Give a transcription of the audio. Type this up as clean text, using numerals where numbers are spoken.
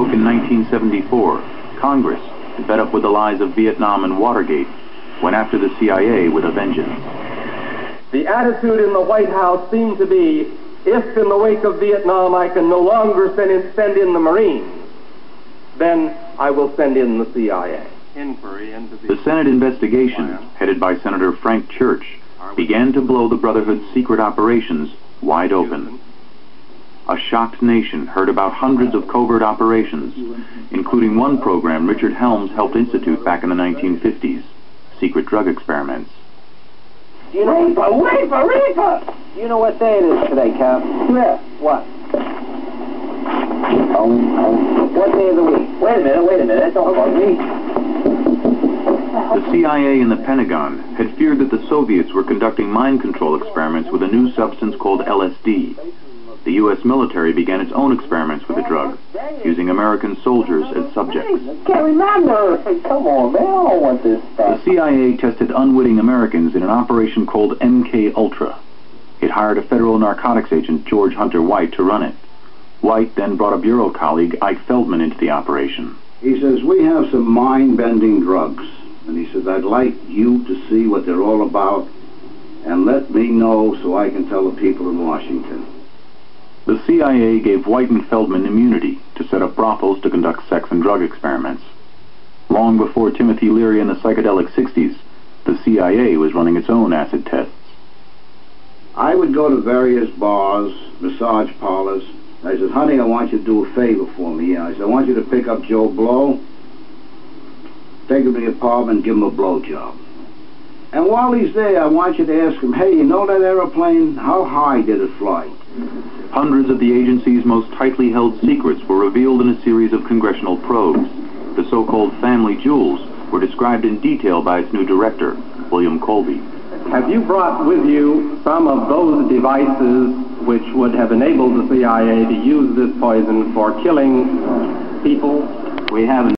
broke in 1974, Congress, fed up with the lies of Vietnam and Watergate, went after the CIA with a vengeance. The attitude in the White House seemed to be, if in the wake of Vietnam I can no longer send in the Marines, then I will send in the CIA. Inquiry into the Senate investigation, headed by Senator Frank Church, began to blow the Brotherhood's secret operations wide open. A shocked nation heard about hundreds of covert operations, including one program Richard Helms helped institute back in the 1950s, secret drug experiments. You know, Reaper! You know what day it is today, Cap? Yeah. What? What day of the week? Wait a minute, don't about me. The CIA and the Pentagon had feared that the Soviets were conducting mind control experiments with a new substance called LSD. The U.S. military began its own experiments with the drug, using American soldiers as subjects. I can't remember. Come on, man, I don't want this stuff. The CIA tested unwitting Americans in an operation called MK Ultra. It hired a federal narcotics agent, George Hunter White, to run it. White then brought a bureau colleague, Ike Feldman, into the operation. He says, we have some mind-bending drugs. And he says, I'd like you to see what they're all about and let me know so I can tell the people in Washington. The CIA gave White and Feldman immunity to set up brothels to conduct sex and drug experiments. Long before Timothy Leary in the psychedelic 60s, the CIA was running its own acid tests. I would go to various bars, massage parlors. I said, honey, I want you to do a favor for me. I said, I want you to pick up Joe Blow, take him to the apartment and give him a blowjob. And while he's there, I want you to ask him, hey, you know that airplane? How high did it fly? Hundreds of the agency's most tightly held secrets were revealed in a series of congressional probes. The so-called family jewels were described in detail by its new director, William Colby. Have you brought with you some of those devices which would have enabled the CIA to use this poison for killing people? We haven't.